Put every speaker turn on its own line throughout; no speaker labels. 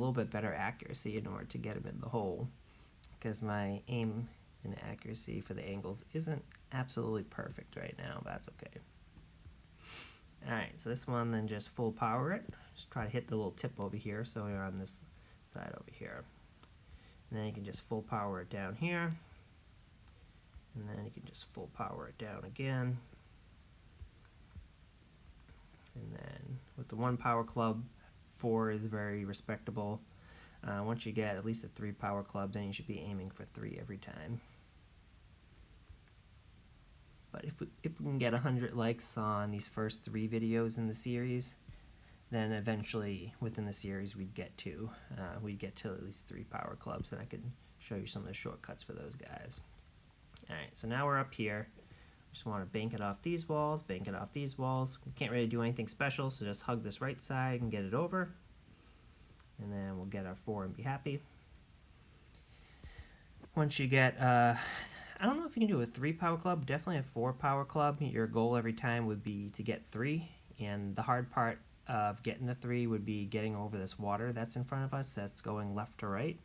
little bit better accuracy in order to get them in the hole, because my aim and accuracy for the angles isn't absolutely perfect right now, but that's okay. Alright, so this one, then just full power it. Just try to hit the little tip over here, so you're on this side over here. And then you can just full power it down here. And then you can just full power it down again. And then with the 1 power club, 4 is very respectable. Once you get at least a 3 power club, then you should be aiming for 3 every time. But if we can get 100 likes on these first 3 videos in the series, then eventually within the series we'd get to at least 3 power clubs, and I can show you some of the shortcuts for those guys. Alright, so now we're up here. Just want to bank it off these walls, bank it off these walls. We can't really do anything special, so just hug this right side and get it over. And then we'll get our 4 and be happy. Once you get, I don't know if you can do a 3 power club, definitely a 4 power club. Your goal every time would be to get 3, and the hard part of getting the 3 would be getting over this water that's in front of us, that's going left to right.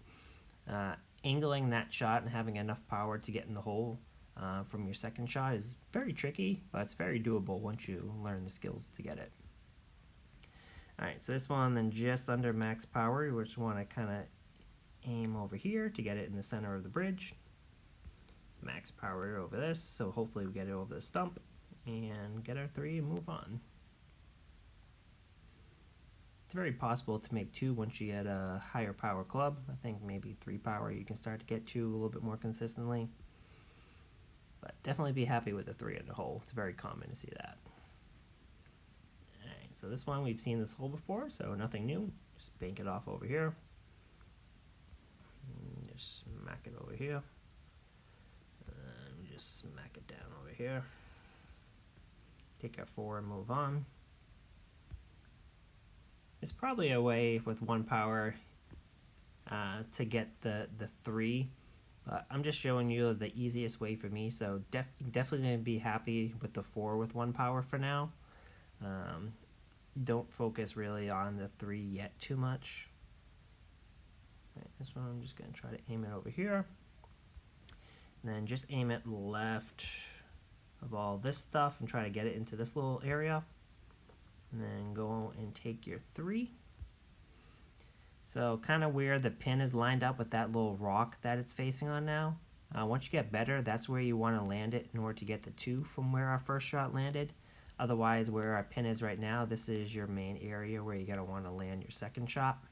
Angling that shot and having enough power to get in the hole from your second shot is very tricky, but it's very doable once you learn the skills to get it. Alright, so this one, then just under max power, we just want to kind of aim over here to get it in the center of the bridge. Max power it over this, so hopefully we get it over the stump and get our 3 and move on. It's very possible to make 2 once you get a higher power club. I think maybe 3 power you can start to get 2 a little bit more consistently. But definitely be happy with the 3 in the hole. It's very common to see that. Alright, so this one we've seen this hole before, so nothing new. Just bank it off over here. And just smack it over here. And just smack it down over here. Take our 4 and move on. It's probably a way with 1 power to get the 3. I'm just showing you the easiest way for me, so definitely going to be happy with the 4 with 1 power for now. Don't focus really on the 3 yet too much. Right, this one I'm just going to try to aim it over here. And then just aim it left of all this stuff and try to get it into this little area. And then go and take your 3. So kind of where the pin is lined up with that little rock that it's facing on now. Once you get better, that's where you want to land it in order to get the 2 from where our first shot landed. Otherwise, where our pin is right now, this is your main area where you're going to want to land your second shot.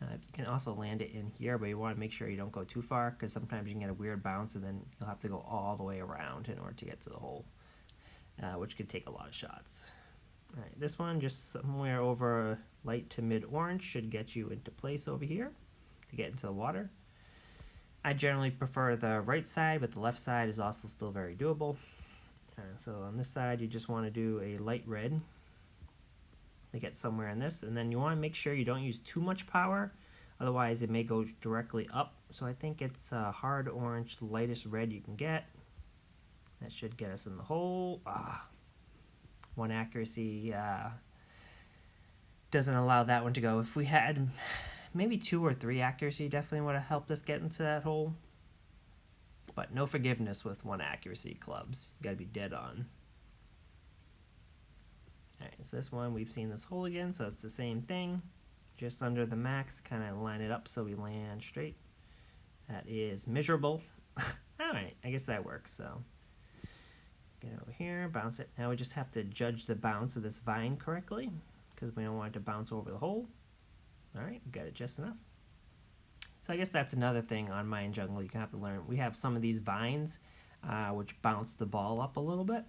You can also land it in here, but you want to make sure you don't go too far, because sometimes you can get a weird bounce and then you'll have to go all the way around in order to get to the hole, which could take a lot of shots. Alright, this one just somewhere over light to mid orange should get you into place over here to get into the water. I generally prefer the right side, but the left side is also still very doable. So on this side you just want to do a light red to get somewhere in this, and then you want to make sure you don't use too much power, otherwise it may go directly up. So I think it's hard orange, the lightest red you can get. That should get us in the hole. 1 accuracy doesn't allow that one to go. If we had maybe 2 or 3 accuracy, definitely would have helped us get into that hole. But no forgiveness with 1 accuracy clubs. You gotta be dead on. Alright, so this one we've seen this hole again, so it's the same thing. Just under the max, kind of line it up so we land straight. That is miserable. Alright, I guess that works, so. Get over here, bounce it. Now we just have to judge the bounce of this vine correctly, because we don't want it to bounce over the hole. Alright, we got it just enough. So I guess that's another thing on Mayan Jungle you can have to learn. We have some of these vines which bounce the ball up a little bit.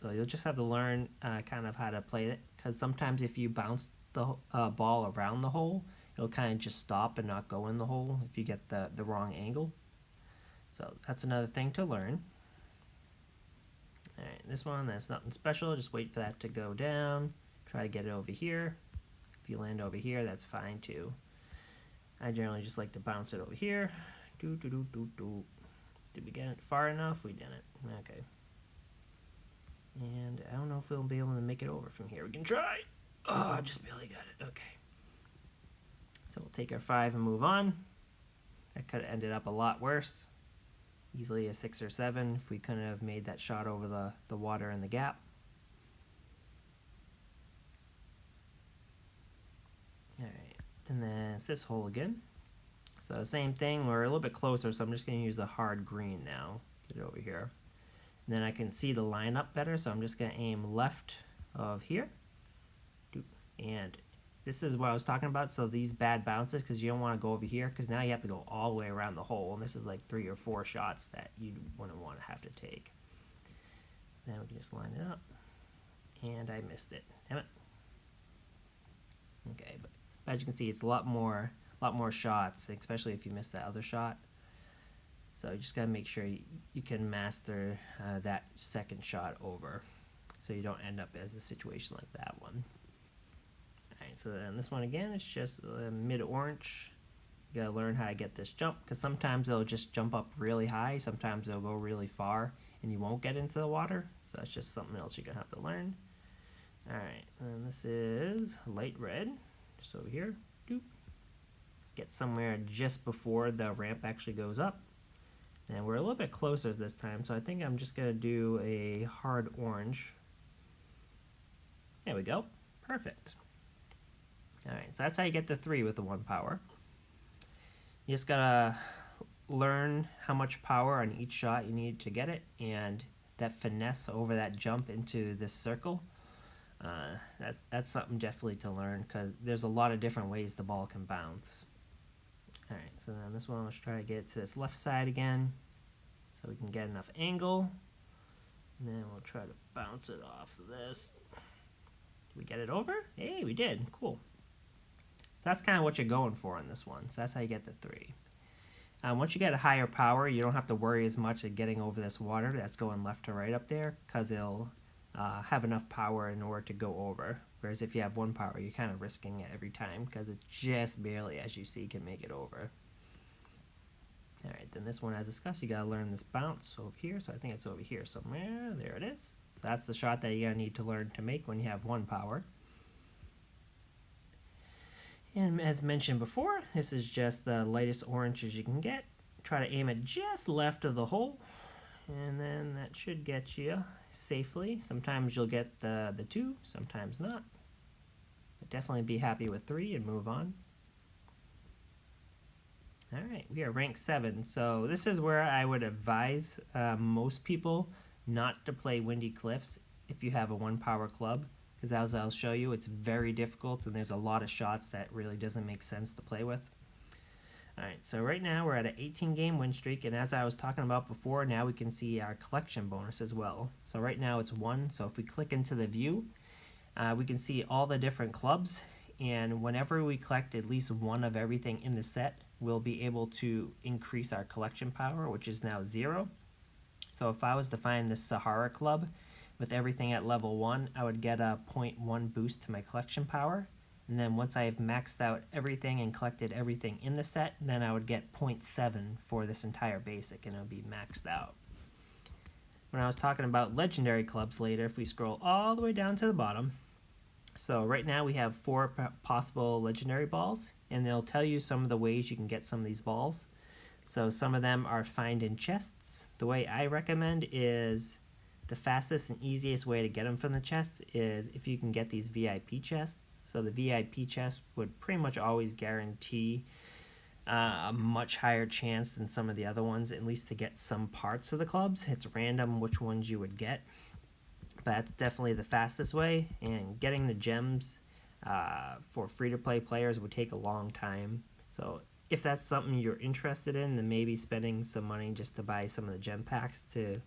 So you'll just have to learn kind of how to play it, because sometimes if you bounce the ball around the hole, it'll kind of just stop and not go in the hole if you get the wrong angle. So that's another thing to learn. Alright, this one, that's nothing special. Just wait for that to go down. Try to get it over here. If you land over here, that's fine too. I generally just like to bounce it over here. Did we get it far enough? We didn't. Okay. And I don't know if we'll be able to make it over from here. We can try. Oh, I just barely got it. Okay. So we'll take our 5 and move on. That could have ended up a lot worse. Easily a 6 or 7 if we couldn't have made that shot over the water in the gap. Alright, and then it's this hole again. So same thing, we're a little bit closer, so I'm just going to use a hard green now. Get it over here. And then I can see the line up better, so I'm just going to aim left of here. And this is what I was talking about, so these bad bounces, because you don't want to go over here, because now you have to go all the way around the hole, and this is like 3 or 4 shots that you wouldn't want to have to take. Then we can just line it up. And I missed it. Damn it. Okay, but as you can see, it's a lot more shots, especially if you miss that other shot. So you just gotta make sure you can master that second shot over, so you don't end up as a situation like that one. Alright, so then this one again, it's just mid-orange. You gotta learn how to get this jump, because sometimes it'll just jump up really high, sometimes it'll go really far, and you won't get into the water. So that's just something else you're gonna have to learn. Alright, and this is light red, just over here. Doop. Get somewhere just before the ramp actually goes up. And we're a little bit closer this time, so I think I'm just gonna do a hard orange. There we go, perfect. Alright, so that's how you get the 3 with the 1 power. You just gotta learn how much power on each shot you need to get it, and that finesse over that jump into this circle. That's something definitely to learn, because there's a lot of different ways the ball can bounce. Alright, so then this one, let's try to get to this left side again, so we can get enough angle. And then we'll try to bounce it off of this. Did we get it over? Hey, we did. Cool. So that's kind of what you're going for on this one. So that's how you get the 3. Once you get a higher power, you don't have to worry as much at getting over this water that's going left to right up there, because it'll have enough power in order to go over. Whereas if you have 1 power, you're kind of risking it every time, because it just barely, as you see, can make it over. Alright, then this one, as discussed, you gotta learn this bounce over here. So I think it's over here somewhere. There it is. So that's the shot that you're gonna need to learn to make when you have 1 power. And as mentioned before, this is just the lightest oranges you can get. Try to aim it just left of the hole, and then that should get you safely. Sometimes you'll get the 2, sometimes not. But definitely be happy with 3 and move on. Alright, we are ranked 7, so this is where I would advise most people not to play Windy Cliffs if you have a 1 power club, because as I'll show you, it's very difficult and there's a lot of shots that really doesn't make sense to play with. Alright, so right now we're at an 18 game win streak, and as I was talking about before, now we can see our collection bonus as well. So right now it's 1, so if we click into the view, we can see all the different clubs, and whenever we collect at least 1 of everything in the set, we'll be able to increase our collection power, which is now 0. So if I was to find the Sahara club with everything at level 1, I would get a 0.1 boost to my collection power. And then once I've maxed out everything and collected everything in the set, then I would get 0.7 for this entire basic, and it'll be maxed out. When I was talking about legendary clubs later, if we scroll all the way down to the bottom, so right now we have 4 possible legendary balls, and they'll tell you some of the ways you can get some of these balls. So some of them are found in chests. The way I recommend is the fastest and easiest way to get them from the chests is if you can get these VIP chests. So the VIP chest would pretty much always guarantee a much higher chance than some of the other ones, at least to get some parts of the clubs. It's random which ones you would get, but that's definitely the fastest way. And getting the gems for free-to-play players would take a long time. So if that's something you're interested in, then maybe spending some money just to buy some of the gem packs to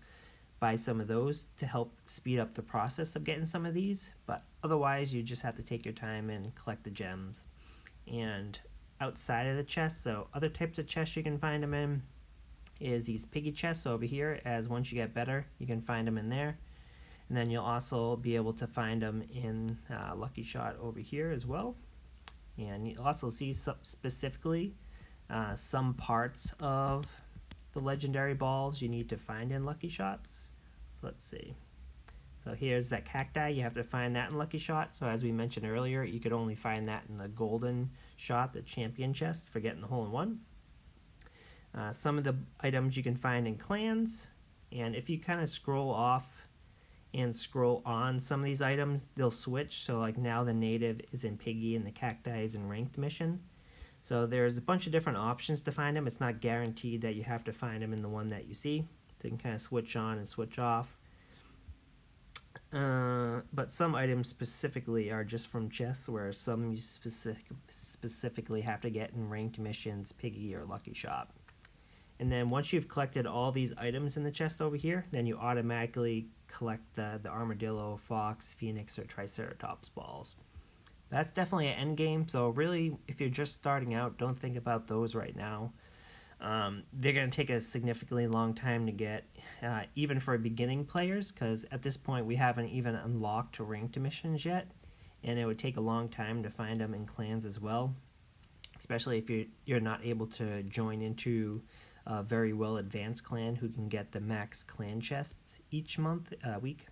buy some of those to help speed up the process of getting some of these. But otherwise, you just have to take your time and collect the gems. And outside of the chest, so other types of chests you can find them in is these piggy chests over here. As once you get better, you can find them in there. And then you'll also be able to find them in Lucky Shot over here as well. And you'll also see specifically some parts of the legendary balls you need to find in Lucky Shots. So let's see. So here's that cacti. You have to find that in Lucky Shot. So as we mentioned earlier, you could only find that in the golden shot, the champion chest, for getting the hole-in-one. Some of the items you can find in clans, and if you kind of scroll off and scroll on some of these items, they'll switch. So like now the native is in Piggy and the cacti is in ranked mission. So there's a bunch of different options to find them. It's not guaranteed that you have to find them in the one that you see. So you can kind of switch on and switch off. But some items specifically are just from chests, where some you specifically have to get in ranked missions, Piggy or Lucky Shop. And then once you've collected all these items in the chest over here, then you automatically collect the armadillo, fox, phoenix, or triceratops balls. That's definitely an end game, so really, if you're just starting out, don't think about those right now. They're going to take a significantly long time to get, even for beginning players, because at this point we haven't even unlocked ranked missions yet, and it would take a long time to find them in clans as well, especially if you're not able to join into a very well advanced clan who can get the max clan chests each week.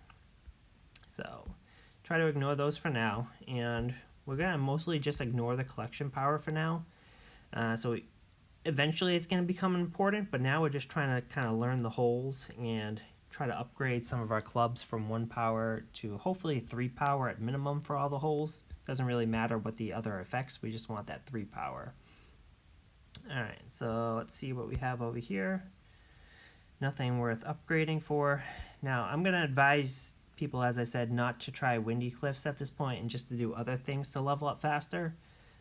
So try to ignore those for now, and we're gonna mostly just ignore the collection power for now. Eventually it's gonna become important, but now we're just trying to kind of learn the holes and try to upgrade some of our clubs from 1 power to hopefully 3 power at minimum for all the holes. Doesn't really matter what the other effects, we just want that 3 power. Alright, so let's see what we have over here. Nothing worth upgrading for. Now, I'm going to advise people, as I said, not to try Windy Cliffs at this point and just to do other things to level up faster.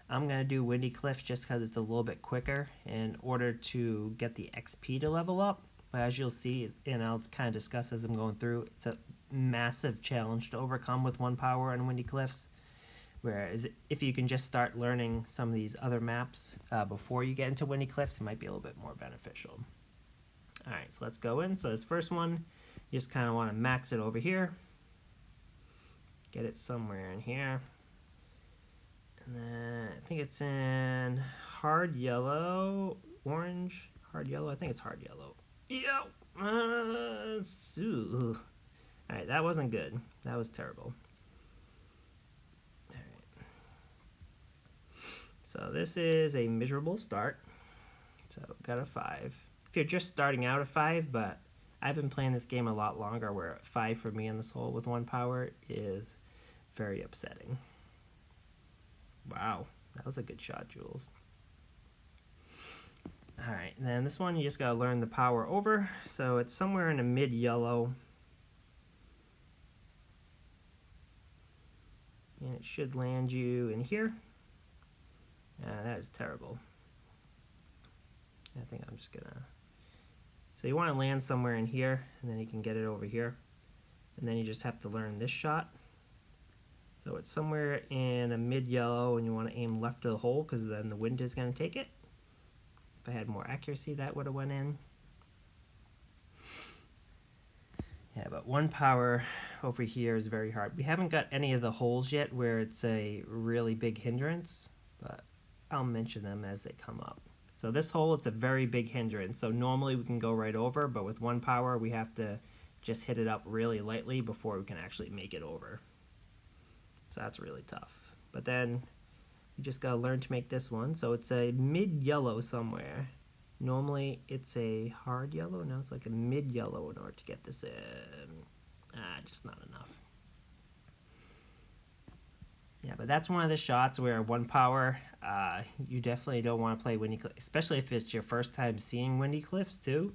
I'm going to do Windy Cliffs just because it's a little bit quicker in order to get the XP to level up. But as you'll see, and I'll kind of discuss as I'm going through, it's a massive challenge to overcome with 1 power on Windy Cliffs. Whereas if you can just start learning some of these other maps before you get into Windy Cliffs, it might be a little bit more beneficial. Alright, so let's go in. So this first one, you just kind of want to max it over here. Get it somewhere in here. And then I think it's in hard yellow, orange, hard yellow. I think it's hard yellow. Yep. Alright, that wasn't good. That was terrible. So this is a miserable start. So got a 5. If you're just starting out at 5, but I've been playing this game a lot longer, where 5 for me in this hole with 1 power is very upsetting. Wow, that was a good shot, Jules. Alright, and then this one you just gotta learn the power over. So it's somewhere in a mid-yellow. And it should land you in here. That is terrible. I think I'm just gonna... So you want to land somewhere in here, and then you can get it over here. And then you just have to learn this shot. So it's somewhere in a mid-yellow, and you want to aim left of the hole, because then the wind is going to take it. If I had more accuracy, that would have went in. Yeah, but 1 power over here is very hard. We haven't got any of the holes yet where it's a really big hindrance, but I'll mention them as they come up. So this hole, it's a very big hindrance. So normally we can go right over, but with 1 power, we have to just hit it up really lightly before we can actually make it over. So that's really tough. But then you just gotta learn to make this one. So it's a mid-yellow somewhere. Normally it's a hard yellow. Now it's like a mid-yellow in order to get this in. Just not enough. Yeah, but that's one of the shots where 1 power, you definitely don't want to play Windy Cliffs, especially if it's your first time seeing Windy Cliffs too.